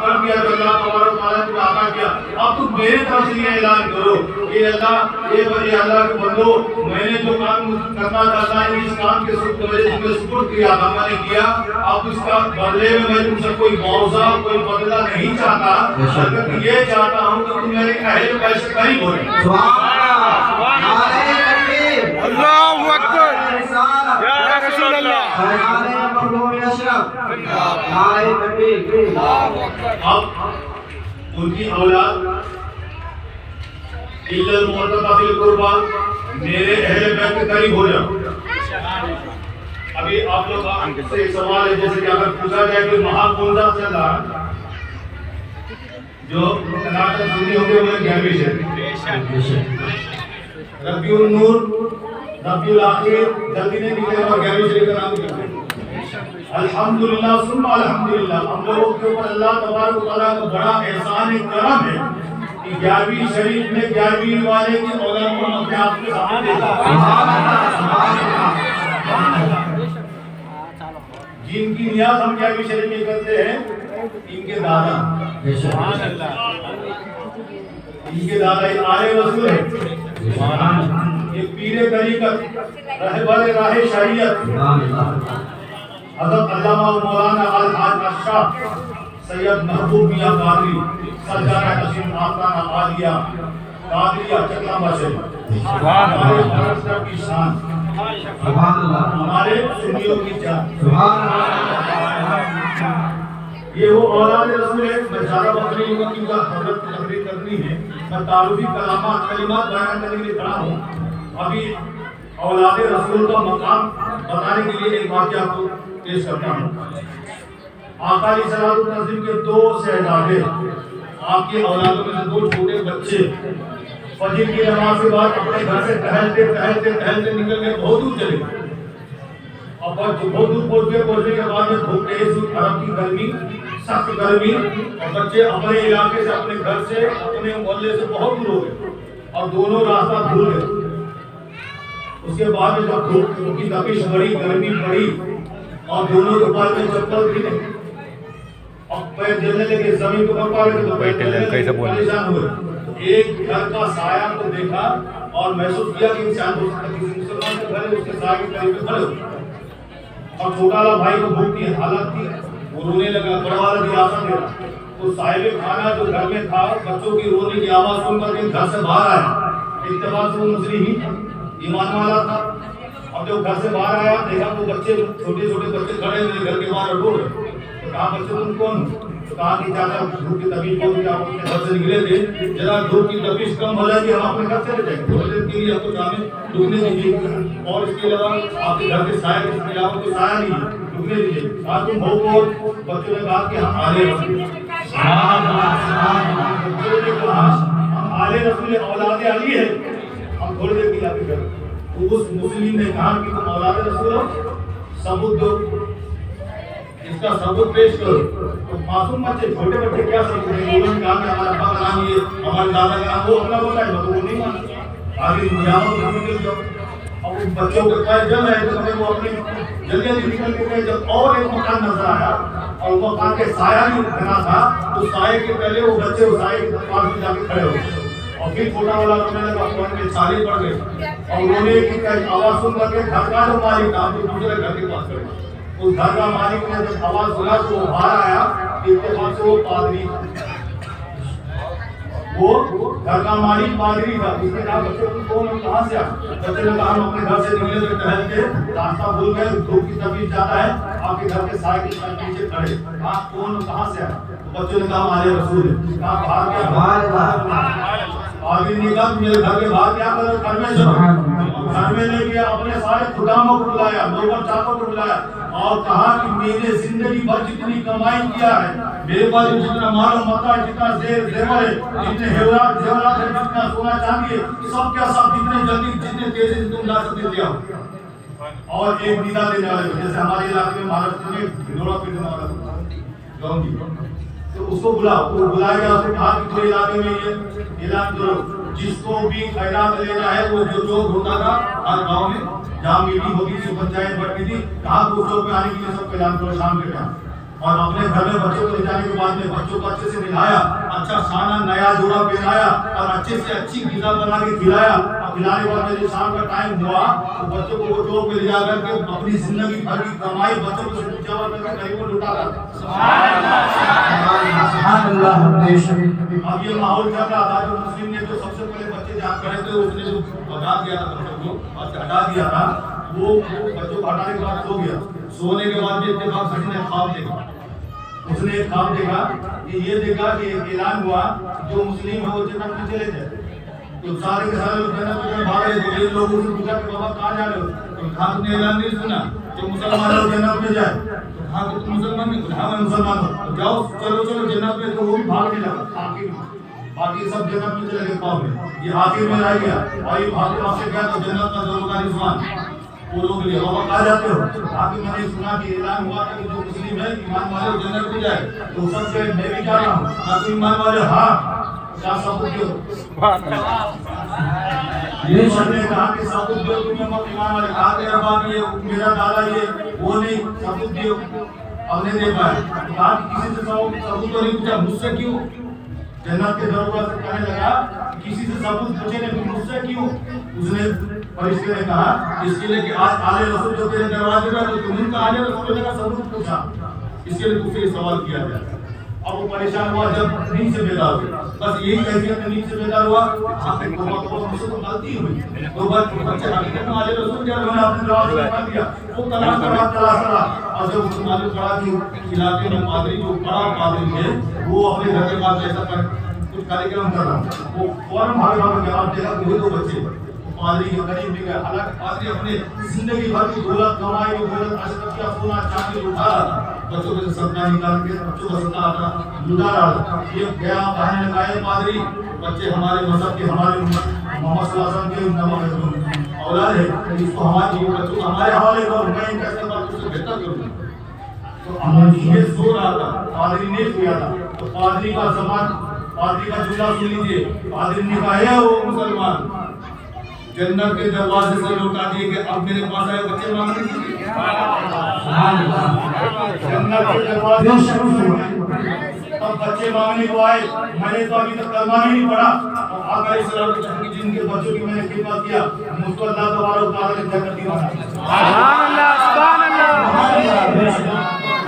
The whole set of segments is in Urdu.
کر دیا جو اللہ تبارک و تعالیٰ نے عطا کیا، اب تم میرے طرف سے یہ اعلان کرو کہ اللہ کے بندو، میں نے جو کام کرنا تھا اللہ نے اس کام کے سپرد کیا تھا، میں نے کیا، اب اس کا بدلے میں تم سے کوئی معاوضہ کوئی بدلہ نہیں چاہتا، بلکہ یہ چاہتا ہوں کہ تم میرے اہل بیت سے قریب ہو جائے۔ اللہ اکبر یا رسول اللہ۔ اب ان کی اولاد الا المرتضى فی القربان، میرے اہل بیت کے قریب ہو جاؤ۔ ابھی آپ لوگ سے ایک سوال ہے، جیسے کہ اگر پوچھا جائے کہ مہا پونزا چل رہا جو ناٹک سنی ہوں گے وہ 11ویں شہر، ربیع النور، ربیع الاخیر جلدی نہیں نکلے اور 11ویں شہر کا نام نکلے۔ الحمدللہ ثم الحمدللہ، ہم لوگوں کے اوپر اللہ تبارک و تعالیٰ کا بڑا احسان کرم ہے کہ 11ویں شریف میں 11ویں والے کی اولاد کو اپنے آپ کے سامنے دیکھا۔ جن کی نیاز ہم 11ویں شریف میں کرتے ہیں، ان کے دادا، ان کے دادا آل رسول ہے، یہ پیر طریقت، رہبر راہ شریعت، حضرت علامہ مولانا الحاج اشرف سید محبوب میاں قادری، سرجانہ نشین آستانہ عالیہ قادریہ چکلا مسجد، ہمارے مہاراشٹر کی شان، ہمارے سنیوں کی جان۔ یہ وہ اولاد رسول ہے۔ میں زیادہ وقت نہیں ہوگا کیونکہ حضرت کی تقریر کرنی ہے، میں تعارفی کلمات بیان کرنے کے لیے کھڑا ہوں۔ ابھی اولاد رسول کا مقام بتانے کے لیے ایک واقعہ کو پیش کرتا ہوں۔ آقا علیہ الصلوۃ والتسلیم کے 2 شہزادے، آپ کی اولادوں میں سے 2 چھوٹے بچے فجر کی نماز کے بعد اپنے گھر سے ٹہلتے نکل کے بہت دور چلے گئے، اور بہت دور پہنچنے کے بعد میں دھوپ تیز، عرب کی گرمی، سخت گرمی، اور بچے اپنے علاقے سے، اپنے گھر سے، اپنے محلے سے بہت دور ہو گئے اور دونوں راستہ بھول گئے۔ اس کے بعد میں جب دھوپ کی تپش بڑی، گرمی بڑی، اور دونوں کے پاس میں چپل بھی نہیں، اور پیر جلنے لگے، زمین کو پکڑ رہے تو پریشان ہوئے۔ ایک گھر کا سایہ کو دیکھا اور محسوس کیا کہ انسان ہو سکتا ہے، کسی مسلمان کے گھر ہے، اس کے سایہ کے قریب کھڑے ہو، اور چھوٹا والا بھائی کو بھوک کی حالت تھی، وہ رونے لگا، بڑا والا دلاسا دے رہا۔ تو صاحب کھانا جو گھر میں تھا، بچوں کی رونے کی آواز سن کر کے گھر سے باہر آیا، اتفاق سے وہ مسلم ہی تھا، ایمان والا تھا۔ اب جب گھر سے باہر آیا، دیکھا وہ بچے، چھوٹے چھوٹے بچے کھڑے ہوئے گھر کے باہر رو رہے۔ تو کہا بچے تم کون؟ تو کہا کہ چاچا دھوپ کی تپش بہت تھی، آپ اپنے گھر سے نکلے تھے، ذرا دھوپ کی تپش کم ہو جائے گی، ہم اپنے گھر چلے جائیں گے، تھوڑی دیر کے لیے آپ کو ہمیں رکنے دیجیے، اور اس کے علاوہ آپ کے گھر کے سایہ کے علاوہ کوئی سایہ نہیں ہے، رکنے دیجیے۔ کہا تم ہو کون؟ بچوں نے کہا کہ ہم آل رسول، بچوں نے کہا ہم آل رسول اولاد علی ہے، ہم تھوڑی دیر کے لیے آپ کے گھر۔ تو اس مسلم نے کہا کہ تم اولاد رسول ہو، ثبوت دو، اس کا ثبوت پیش کرو۔ تو معصوم بچے، چھوٹے بچے کیا ثبوت دیں؟ انہوں نے کہا کہ ہمارا ابا کا نام یہ، ہمارے دادا کا نام وہ، اپنا بتائے، وہ نہیں مانا۔ آگے قیامت میں نکل جاؤ، اب ان بچوں کے پاس جل ہے تو وہ اپنے جلدی نکل کے گئے۔ جب اور ایک مکان نظر آیا اور وہ مکان کے سایہ بھی بنا تھا، تو سائے کے پہلے وہ بچے اس سائے کے پاس میں جا کے کھڑے ہو گئے، اور پھر چھوٹا والا رونے لگا، قرآن کے سارے پڑ گئے، اور رونے کی آواز سن کر کے گھر کا جو مالک تھا جو دوسرے گھر کے پاس کھڑے، اس گھر کا مالک نے جب آواز سنا تو وہ باہر آیا، اتفاق سے وہ پادری تھا، وہ گھر کا مالک پادری تھا۔ اس نے کہا بچے تم کون ہو، کہاں سے آئے؟ بچے نے کہا ہم اپنے گھر سے نکلے تھے، ٹہلتے راستہ بھول گئے، دھوپ کی تپش زیادہ ہے، آپ کے گھر کے سائے کے پیچھے کھڑے، آپ کون ہو، کہاں سے آئے؟ تو بچوں نے کہا ہمارے رسول ہے۔ کہا باہر کیا؟ پادری نے کہا میرے گھر کے باہر کیا کرو؟ گھر میں چلو۔ گھر میں لے گیا، اپنے سارے خداموں کو بلایا، نوکر چاکروں کو بلایا، اور کہا کہ میں نے زندگی بھر جتنی کمائی کیا ہے، میرے پاس جتنا مال و متاع، جتنا زیور ہے، جتنے زیورات ہے، جتنا سونا چاندی ہے، سب کا سب جتنے جلدی جتنے تیزی سے تم لا سکتے لے آؤ۔ اور ایک ندا دینے والے، جیسے ہمارے علاقے میں مہاراشٹر میں ڈھنڈورا پیٹنے والا گاؤں جی، تو اس کو بلاؤ، وہ بلایا گیا، اس نے کہا کہ پورے علاقے میں یہ اعلان کرو، جس کو بھی خیرات لینا ہے، وہ جو چوک ہوتا تھا ہر گاؤں میں، جہاں میٹنگ ہوتی تھی، پنچایت بڑھتی تھی، کہا کہ اس چوک پہ آنے کے لیے سب کو اعلان کرو شام کے ٹائم۔ اور اپنے گھر میں بچوں کو لے جانے کے بعد میں بچوں کو اچھے سے نہلایا، اچھا شانہ نیا جوڑا پہنایا اور اچھے سے اچھی غذا بنا کے کھلایا. اور کھلانے کے بعد جب شام کا ٹائم ہوا تو بچوں کو وہ جوب پہ لے جا کر کے اپنی زندگی بھر کی کمائی بچوں کو جمع کر کے غریبوں کو لوٹا کر. سبحان اللہ. اب یہ ماحول چل رہا تھا. جو مسلم نے جو سب سے پہلے بچے جہاں کھڑے تھے اس نے جو ہٹا دیا تھا بچوں کو اور ہٹا دیا تھا وہ بچوں کو ہٹانے کے بعد سو گیا. سونے کے بعد بھی اتفاق سے نے خواب دیکھا. اس نے ایک خواب دیکھا کہ یہ دیکھا کہ اعلان ہوا جو مسلم ہے وہ جنت میں چلے جائے. تو سارے کے سارے لوگ جنت میں بھاگے. تو یہ لوگوں سے پوچھا کہ بابا کہاں جا رہے ہو؟ تو کہا تم نے اعلان نہیں سنا جو مسلمان لوگ جنت میں جائے. تو کہا کہ تم مسلمان نہیں؟ کہا میں مسلمان ہوں. تو جاؤ چلو چلو جنت میں. تو وہ بھی بھاگنے لگا آخر میں. باقی سب جنت میں چلے گئے خواب میں. یہ آخر میں رہ گیا اور یہ بھاگتے بھاگتے گیا تو جنت کا دونوں کا رضوان وہ لوگ لے بابا کہاں جاتے ہو؟ آخر میں نے سنا کہ اعلان ہوا تھا کہ جو مسلم ہے ایمان والے جنت میں جائے. تو سب سے میں بھی جا رہا ہوں. آخر ایمان والے ہاں کیا ثبوت دو؟ یہ سب نے کہا کہ ثبوت دو تم ایمان والے. کہا کہ ابا یہ میرا دادا یہ وہ نہیں ثبوت دو. ہم نے دیکھا ہے. کہا کہ کسی سے ثبوت تو نہیں پوچھا. مجھ سے کیوں؟ جنت کے دروازے سے کہنے لگا کسی سے ثبوت پوچھے نہیں مجھ سے کیوں؟ اس نے فرشتے نے کہا اس کے لیے کہ آج آل رسول جو تیرے دروازے پر تو تم ان کا آل رسول کا ثبوت پوچھا اس کے لیے تم سے سوال کیا جائے. اب وہ پریشان ہوا جب نیند سے بیدار ہوا. بس یہی کیفیت میں نیند سے بیدار ہوا. مجھ سے تو غلطی ہوئی. تو بچے حقیقت میں آل رسول جب انہوں نے اپنے دروازے پر کھا دیا وہ کلام کرا. اور جب اس کو معلوم پڑا کہ علاقے میں پادری جو بڑا پادری ہے وہ اپنے گھر کے پاس ایسا کچھ کاریہ کر رہا وہ فوراً بھاگے بھاگے جواب دے گا کہ وہی دو بچے پادری کے قریب بھی گئے. حالانکہ پادری اپنے زندگی بھر کی دولت کمائی کی دولت اشرفیہ سونا چاندی اٹھا رہا تھا. بچوں کے صدقہ نکال کے بچوں کا صدقہ آتا لٹا رہا تھا. یہ گیا کہنے لگا ہے پادری بچے ہمارے مذہب کے ہمارے محمد صلی اللہ علیہ وسلم کے اولاد ہے اس کو ہمارے بچوں کو ہمارے حوالے کرو. میں ان کا استعمال کچھ بہتر کروں. تو یہ سو رہا تھا پادری نے سویا تھا. تو پادری کا زمان پادری کا جملہ سن لیجیے. پادری نے کہا ہے وہ مسلمان جنت کے دروازے سے لوٹا دیے کہ اب میرے پاس آئے بچے مانگنے کے لیے. جنت کے دروازے سے اب بچے مانگنے کو آئے. میں نے تو ابھی تک کلمہ بھی نہیں پڑھا. آقا علیہ السلام کی جن کے بچوں کی میں نے خدمت کیا مجھ کو اللہ تبارک و تعالی نے جنت دی بنا. سبحان اللہ سبحان اللہ.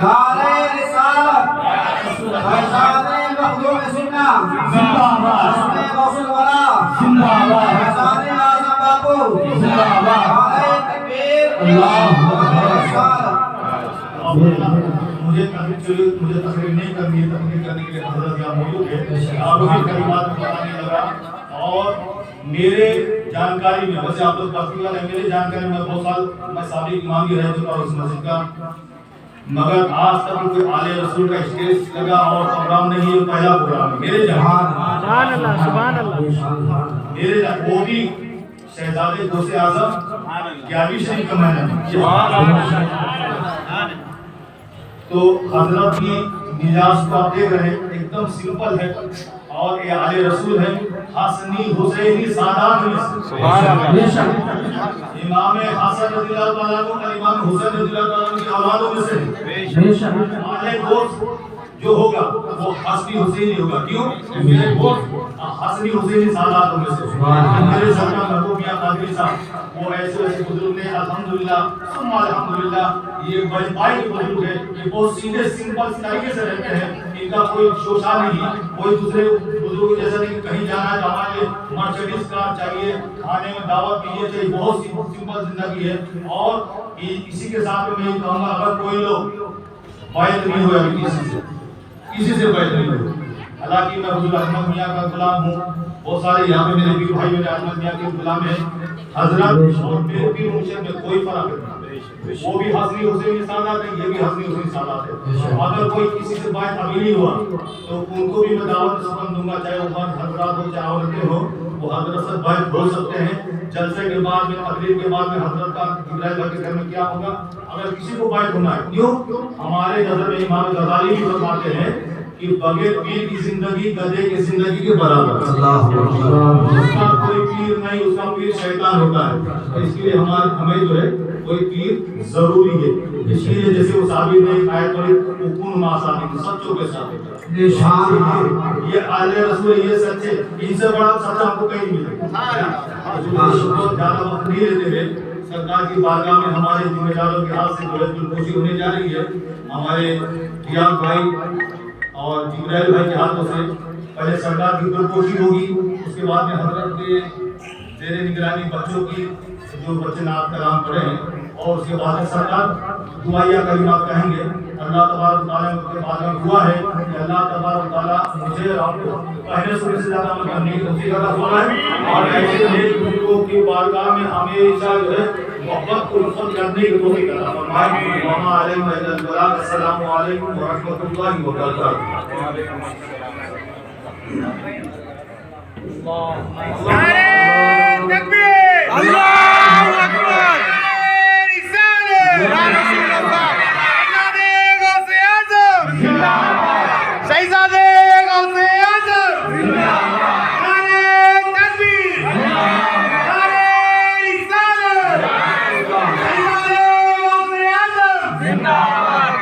نعرہ رسالت فیضان مخدوم سنہ زندہ باد غوث الورا زندہ باد فیضان اعظم باپو زندہ باد. نعرہ تکبیر اللہ اکبر. مجھے تقریر نہیں کرنی ہے. تقریر کرنے کے لیے حضرت یہاں موجود ہے. آپ لوگ کی کلمات میں بتانے لگا اور میرے جانکاری میں ویسے آپ لوگ کافی والے میرے جانکاری میں بہت سال میں سابق امام بھی رہ چکا ہوں اس مسجد کا مگر آج تک کوئی آل رسول کا اسٹیج لگا اور پروگرام نہیں. یہ پہلا پروگرام ہے میرے جہاں. سبحان اللہ سبحان اللہ. میرے جہاں وہ بھی شہزادے غوث اعظم گیارہویں شریف کا مہینہ. تو حضرت کی مزاج کو آپ دیکھ رہے ہیں ایک دم سمپل ہے اور یہ آل رسول ہے. حسنی حسینی سادات میں سے امام حسن رضی اللہ تعالیٰ عنہ اور امام حسین رضی اللہ تعالیٰ عنہ کی اولادوں میں سے آل دوست جو ہوگا وہ حسنی حسینی ہوگا. کیوں؟ میرے دوست حسنی حسینی سادات میں سے میرے سرکار محبوب میاں قادری صاحب وہ ایسے ایسے بزرگ نے الحمدللہ ثم الحمدللہ. یہ بڑے بھائی کے بزرگ ہیں. یہ بہت سیدھے سمپل طریقے سے رہتے ہیں. ان کا کوئی شوشہ نہیں. کوئی دوسرے بزرگ جیسا نہیں کہ کہیں جانا ہے تو ہمارے مرسیڈیز کار چاہیے کھانے میں دعوت بھی یہ چاہیے. بہت سمپل زندگی ہے. اور اسی کے ساتھ میں یہ کہوں گا اگر کوئی لوگ بیعت نہیں ہوئے ابھی کسی سے بیعت نہیں ہوئے. حالانکہ میں حضور احمد میاں کا غلام ہوں. بہت سارے یہاں پہ میرے پیر بھائی احمد میاں کے غلام ہیں. حضرت اور میرے پیر مرشد میں کوئی فرق نہیں. وہ بھی حسنی حسینی سادات ہے یہ بھی حسنی حسینی سادات ہے. اگر کوئی کسی سے بیعت ابھی نہیں ہوا تو ان کو بھی میں دعوت سکن دوں گا چاہے وہ حضرات ہو چاہے عورتیں ہو وہ حضرت سے بیعت ہو سکتے ہیں. جلسے کے بعد میں تقریر کے بعد میں حضرت کا جبرائیل بھائی کے گھر میں کیا ہوگا اگر کسی کو بیعت ہونا ہے. کیوں؟ ہمارے نظر میں امام غزالی بھی فرماتے ہیں کہ بغیر پیر کی زندگی گدھے کی زندگی کے برابر ہے. اس کا کوئی پیر نہیں. اس کا پیر شیطان ہوتا ہے. اس کے لیے ہمیں جو ہے کوئی پیر ضروری ہے، اس لیے جیسے وہ ثابت ہے آیت پڑھی حکم ما ثابت سچوں کے ثابت ہے، یہ اہل رسول یہ سچ ہے، ان سے بڑا سچ ہم کو کہیں نہیں ملے۔ زیادہ وقت نہیں لیتے ہوئے سرکار کی بارگاہ میں ہمارے ذمہ داروں کے ہاتھ سے دولت الکوشی ہونے جا رہی ہے۔ ہمارے ریاض بھائی اور جبرائیل بھائی کے ہاتھوں سے پہلے سرکار کی الکوشی ہوگی، اس کے بعد میں حضرت کے زیر نگرانی بچوں کی جو بچے نعت کلام پڑھے ہیں، اور اس کے بعد میں سرکار دعائیہ کلمات کہیں گے۔ اللہ تبارک تعالیٰ کے بارگاہ میں دعا ہے کہ اللہ تبارک تعالیٰ مجھے اور آپ کو پہلے سورے سے زیادہ عمل کرنے کی توفیق عطا فرمائے، اور ایسے نیک بزرگوں کی بارگاہ میں ہمیشہ جو ہے محبت کو الفت کرنے کی توفیق عطا فرمائے۔ وما علینا الا البلاغ۔ السلام علیکم ورحمۃ اللہ وبرکاتہ۔ نعرہ تکبیر، اللہ اکبر، رسالت یا رسول اللہ، شہزادے غوث اعظم زندہ باد، شہزادے غوث اعظم زندہ باد، نعرہ تکبیر، نعرہ رسالت، شہزادے غوث اعظم زندہ باد،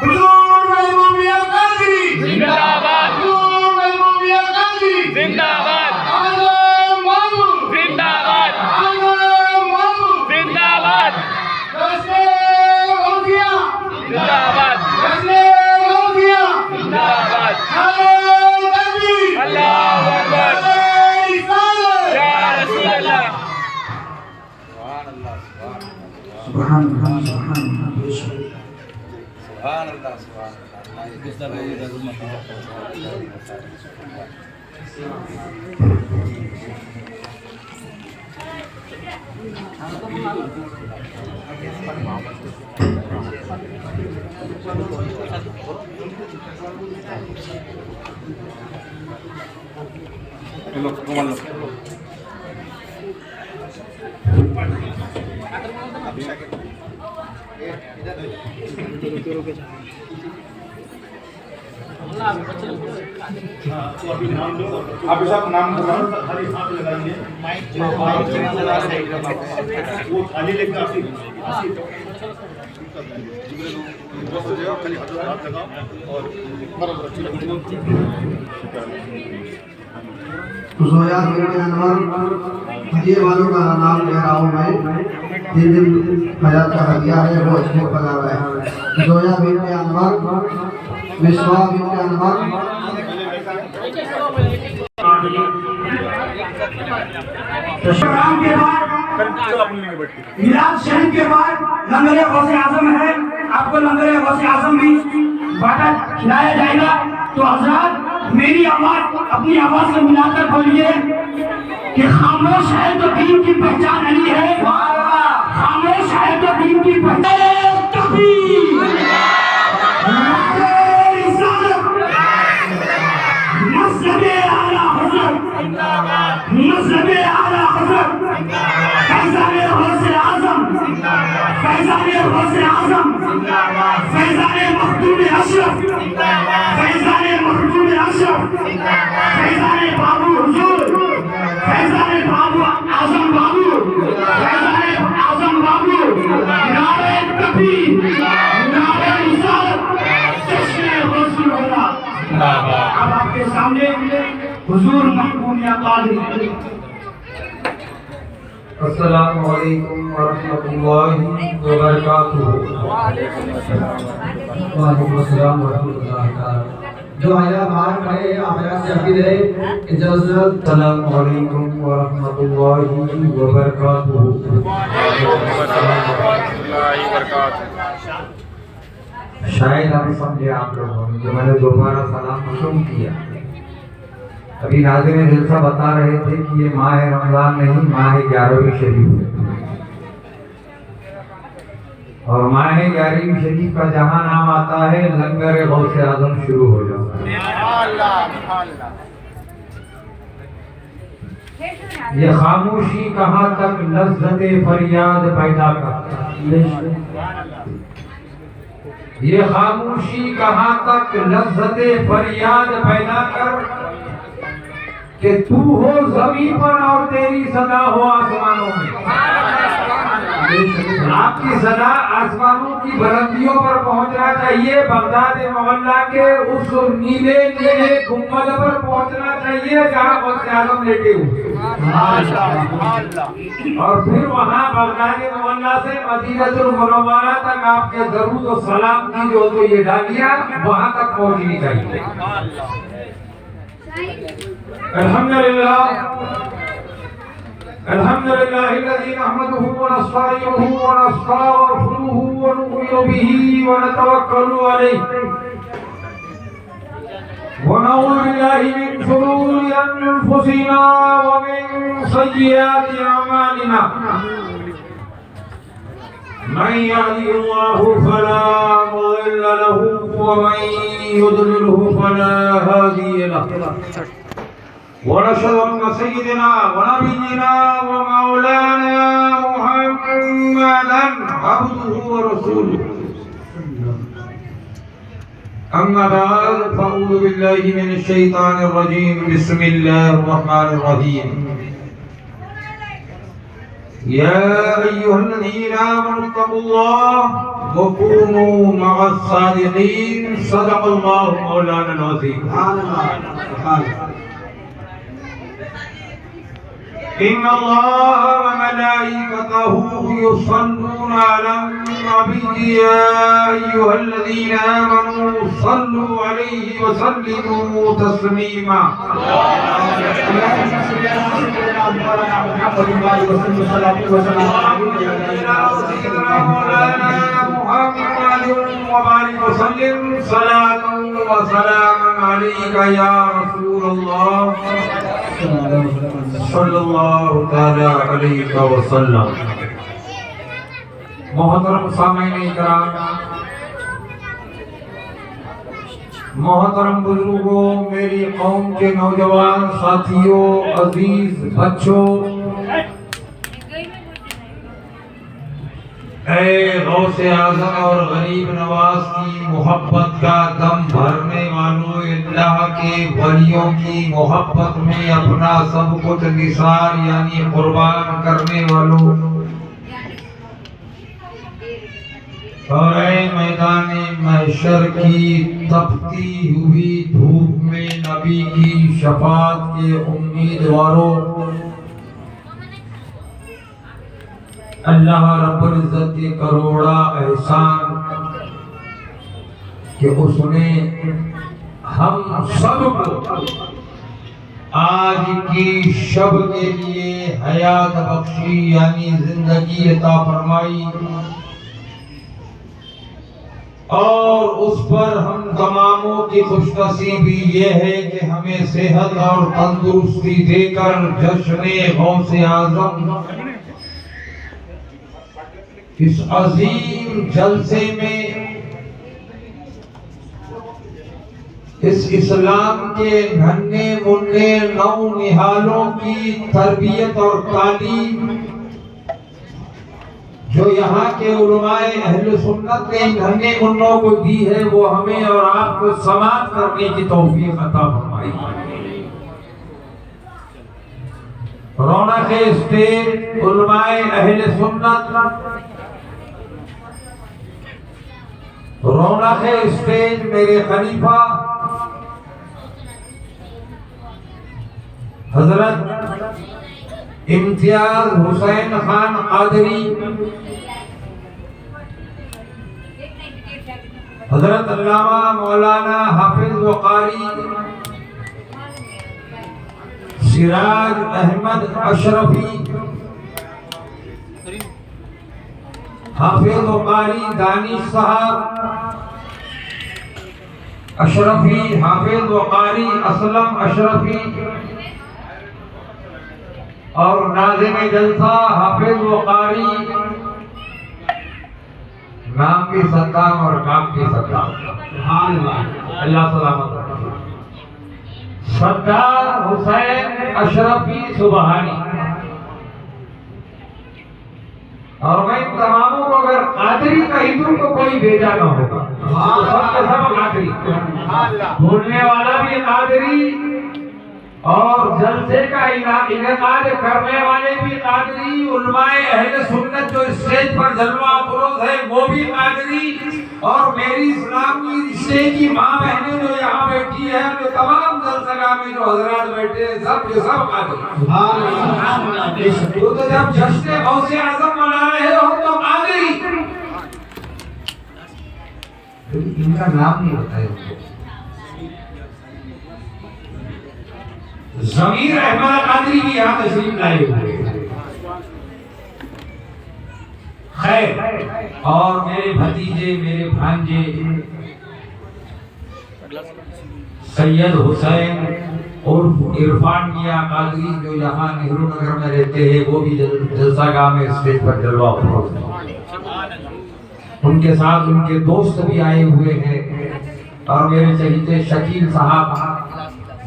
حضور محبوب قادری زندہ باد، حضور محبوب قادری زندہ باد، سبحان اللہ سبحان آپ صاحب نام خالی ہاتھ لگائیے، وہ خالی لے کے آپ زویا بنت انور ہدیے والوں کا نام لے رہا ہوں میں، جن دن حیات کا ہدیہ ہے وہ اس کو بنا رہا ہے۔ زویا بنت انور، مسوا بنت انور، شام کے بعد میراث شریف کے بعد لنگر غوث اعظم ہے، آپ کو لنگر غوث اعظم بھی باٹا کھلایا جائے گا۔ تو حضرات میری آواز اپنی آواز سے ملا کر بولیے کہ خاموش ہے تو دین کی پہچان علی ہے، خاموش ہے تو دین کی پہچان تکبیر، مذہب اعلیٰ حضرت، مذہب اعلیٰ حضرت، فیضان غوث اعظم، فیضان غوث اعظم، فیضان مخدوم اشرف، فیضان مخدوم اشرف، فیضان بابو حضور، فیضان بابو اعظم بابو، فیضان اعظم بابو، نعرہ تکبیر، نعرہ رسالت، جشن رسول اللہ۔ اب آپ کے سامنے حضور محبوب قادری۔ السلام علیکم ورحمۃ اللہ وبرکاتہ۔ وعلیکم السلام ورحمۃ اللہ تعالی۔ جو آیا باہر کھڑے آپ سے اپیل ہے اجازت۔ السلام علیکم ورحمۃ اللہ وبرکاتہ۔ شاید آپ سمجھے آپ لوگوں نے جو میں نے دوبارہ سلام شروع کیا۔ ابھی ناظرین جلسہ بتا رہے تھے کہ یہ ماہ رمضان نہیں، ماہ 11ویں شریف ہے، اور ماہ 11ویں شریف کا جہاں نام آتا ہے لنگر غوث اعظم شروع ہو جاتا ہے۔ یہ خاموشی کہاں تک لذت فریاد پیدا کرتا ہے، یہ خاموشی کہاں تک لذت فریاد پیدا کر کہ تو ہو زمین پر اور تیری صدا ہو آسمانوں میں۔ آپ کی صدا آسمانوں کی بلندیوں پر پہنچنا چاہیے، بغداد محلہ کے اس نیلے نیلے گنبد پر پہنچنا چاہیے جہاں غوث اعظم لیٹے ہوئے، اور پھر وہاں بغداد محلہ سے مدینہ المنورہ تک آپ کے درود و سلام کی جو تو یہ ڈالیاں وہاں تک پہنچنی چاہیے۔ الحمدللہ الذي نحمده ونستعينه ونستغفره ونؤمن به ونتوكل عليه ونعوذ بالله من شرور انفسنا ومن سيئات اعمالنا من يهده الله فلا مضل له ومن يضلله فلا هادي له ونشهد أن سيدنا ونبينا ومولانا محمدا عبده ورسوله أما بعد فأعوذ بالله من الشيطان الرجيم بسم الله الرحمن الرحيم يا أيها الذين آمنوا اتقوا الله وكونوا مع الصادقين صدق الله مولانا العظيم إن الله وملائكته يصلون على النبي يا أيها الذين آمنوا صلوا عليه وسلموا تسليما وبارك وسلم صلاة وسلاما عليك يا رسول الله صلی اللہ تعالی علیہ وسلم۔ محترم سامعین کرام، محترم بزرگوں، میری قوم کے نوجوان ساتھیوں، عزیز بچوں، اے غوث اعظم اور غریب نواز کی محبت کا دم بھرنے والوں، اللہ کے ولیوں کی محبت میں اپنا سب کچھ نثار یعنی قربان کرنے والوں، اور اے میدان محشر کی تپتی ہوئی دھوپ میں نبی کی شفاعت کے امیدواروں، اللہ رب العزت کے کروڑا احسان کہ اس نے ہم سب کو آج کی شب کے لیے حیات بخشی یعنی زندگی عطا فرمائی، اور اس پر ہم تماموں کی خوش نصیبی یہ ہے کہ ہمیں صحت اور تندرستی دے کر جشن غوث اعظم اس عظیم جلسے میں اس اسلام کے ننھے منھے نو نہالوں کی تربیت اور تعلیم جو یہاں کے علماء اہل سنت نے ننھے منوں کو دی ہے، وہ ہمیں اور آپ کو سماعت کرنے کی توفیق عطا فرمائی۔ رونق اسٹیج علماء اہل سنت، رونق اسٹیج میرے خلیفہ حضرت امتیاز حسین خان قادری، حضرت علامہ مولانا حافظ وقاری، سراج احمد اشرفی، حافظ وقاری دانش صاحب اشرفی، حافظ وقاری اسلم اشرفی، اور ناظم جلسہ حافظ وقاری، نام بھی ستام اور کام بھی ستام، سبحان اللہ، اللہ سلامت رکھے، سردار حسین اشرفی سبحانی، اور میں تماموں کو اگر قادری کہیں تو کوئی بھیجا نہ ہوگا، سب کے سب قادری، بولنے والا بھی قادری اور جلسے کا انعقاد کرنے والے بھی قادری، علماء اہل سنت جو اسٹیج پر جلوہ افروز ہے وہ بھی قادری، اور میری اسلامی رشتے کی ماں بہنیں جو یہاں بیٹھی ہیں، جو تمام جلسہ میں جو حضرات بیٹھے ہیں، سب کے سب قادری۔ تو جب جشن غوث اعظم منا رہے ہو تو قادری، ان کا نام نہیں ہوتا ہے۔ ضمیر احمد قادری بھی یہاں تشریف لائے ہوئے، خیر، اور میرے بھتیجے، میرے بھانجے سید حسین عرف عرفان میاں قادری جو یہاں نہرو نگر میں رہتے ہیں، وہ بھی جلسہ گاہ میں اسٹیج پر جلوہ افروز ہیں۔ ان کے ساتھ ان کے دوست بھی آئے ہوئے ہیں، اور میرے چہیتے شکیل صاحب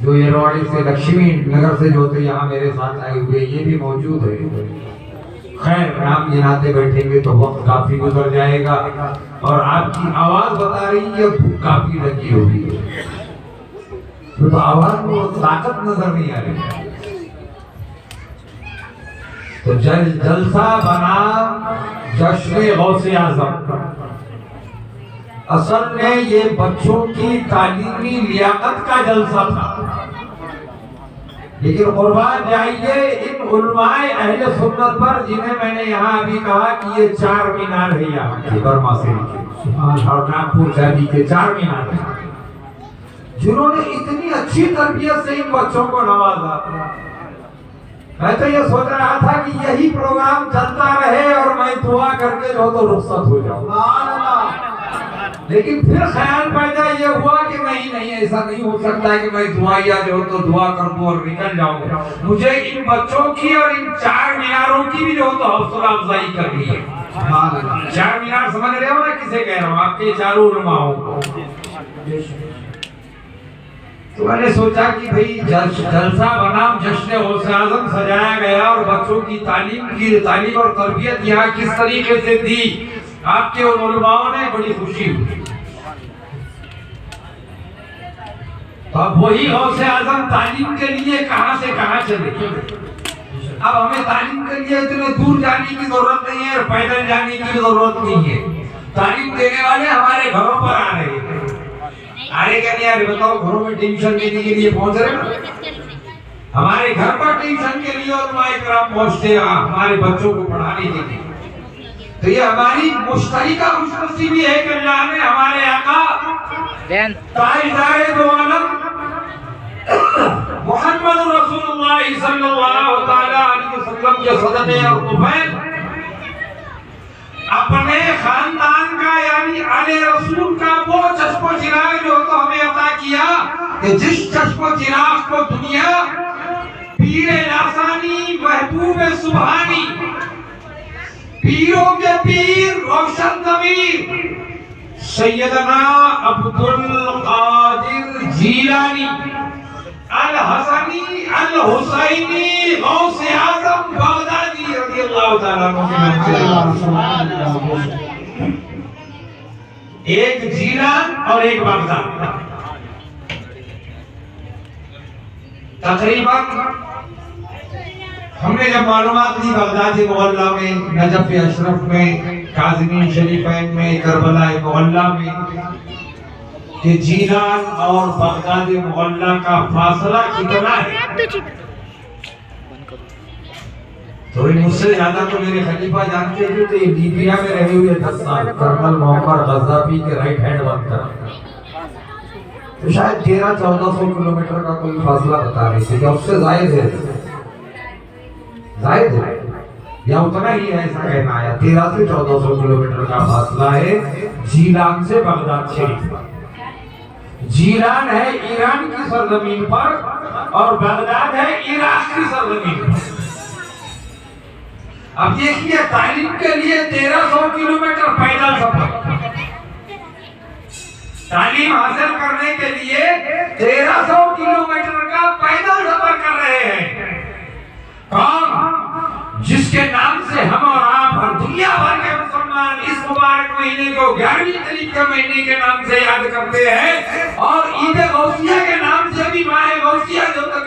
جو ایروڑی سے لکشمی نگر سے جو تھے یہاں میرے ساتھ آئے ہوئے، یہ بھی موجود ہے۔ خیر، نام گناتے بیٹھیں گے تو وقت کافی گزر جائے گا، اور آپ کی آواز بتا رہی ہے بھوک کافی لگی ہوگی، تو آواز میں طاقت نظر نہیں آ رہی۔ تو جلسہ بنا جشن غوث اعظم، اصل میں یہ بچوں کی تعلیمی لیاقت کا جلسہ تھا، لیکن قربان جائیے ان علماء اہل سنت پر جنہیں میں نے یہاں ابھی کہا کہ یہ 4 مینار ہے یہاں کی برما سے اور ناگپور شادی کے 4 مینار ہیں، جنہوں نے اتنی اچھی تربیت سے ان بچوں کو نوازا۔ میں تو یہ سوچ رہا تھا کہ یہی پروگرام چلتا رہے اور میں دعا کر کے جو تو رخصت ہو جاؤں، لیکن پھر خیال پیدا یہ ہوا کہ نہیں ایسا نہیں ہو سکتا ہے کہ میں دعائیا جو تو دعا کر دوں اور نکل جاؤں۔ مجھے ان بچوں کی اور ان 4 میناروں کی بھی جو تو حوصلہ افزائی کرنی ہے۔ 4 مینار سمجھ رہے ہو نا کسے کہہ رہا ہوں؟ آپ کے چاروں علماءوں کو۔ تو میں نے سوچا کہ بھئی جلسہ بنام جشن غوث اعظم سجایا گیا، اور بچوں کی تعلیم اور تربیت یہاں کس طریقے سے دی آپ کے ان علماؤں نے، بڑی خوشی ہوئی۔ تو اب وہی غوث اعظم تعلیم کے لیے کہاں سے کہاں چلے۔ اب ہمیں تعلیم کے لیے اتنے دور جانے کی ضرورت نہیں ہے، اور پیدل جانے کی بھی ضرورت نہیں ہے۔ تعلیم دینے والے ہمارے گھروں پر آ رہے ہیں۔ آرے کیا نہیں آ رہے بتاؤ؟ گھروں میں ٹیوشن دینے کے لیے پہنچ رہے ہیں، ہمارے گھر پر ٹیوشن کے لیے علماء کرام پہنچتے ہیں ہمارے بچوں کو پڑھانے کے لیے۔ تو یہ ہماری مشترکہ خوش نصیبی ہے کہ اللہ نے ہمارے آقا تاجدار دو عالم محمد رسول اللہ صلی اللہ تعالی علیہ وسلم کے صدقے اور طفیل اپنے خاندان کا یعنی آل رسول کا وہ چشم و چراغ جو تو ہمیں عطا کیا کہ جس چشم و چراغ کو دنیا پیر لاسانی محبوب سبحانی پیروں کے پیر روشن ضمیر سیدنا عبد القادر جیلانی الحسنی الحسینی غوث اعظم بغدادی رضی اللہ تعالیٰ عنہ، ایک جیلان اور ایک بغداد۔ تقریباً ہم نے جب معلومات لی بغداد محلہ میں، نجف اشرف میں، کاظمین شریفین میں، کربلا محلہ میں، کہ جیلان اور بغداد محلہ کا فاصلہ کتنا ہے، تو مجھ سے زیادہ تو میرے خلیفہ جانتے تھے تو یہ لیبیا میں رہے ہوئے 10 سال کرنل معمر غزافی کے رائٹ ہینڈ بن کر، تو شاید 1300-1400 کلومیٹر کا کوئی فاصلہ بتا رہے تھے کہ اس سے زائد ہے، زائد ہے یا اتنا ہی ہے ایسا کہنا آیا۔ 1300 سے 1400 کلومیٹر کا فاصلہ ہے جیلان سے بغداد شریف۔ جیلان ہے ایران کی سرزمین پر اور بغداد ہے عراق کی سرزمین پر۔ اب دیکھیے تعلیم کے لیے 1300 کلومیٹر پیدل سفر، تعلیم حاصل کرنے کے لیے 1300 کلومیٹر کا پیدل سفر کر رہے ہیں۔ کون؟ جس کے نام سے ہم اور آپ اور دنیا بھر کے مسلمان اس مبارک مہینے کو 11ویں تاریخ کے مہینے کے نام سے یاد کرتے ہیں، اور عید غوثیہ کے نام سے بھی ماہ غوثیہ جو تک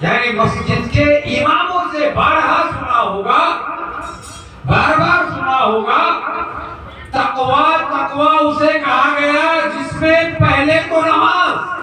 یعنی مسجد کے اماموں سے بارہا سنا ہوگا، بار بار سنا ہوگا، تقوی اسے کہا گیا جس میں پہلے تو نماز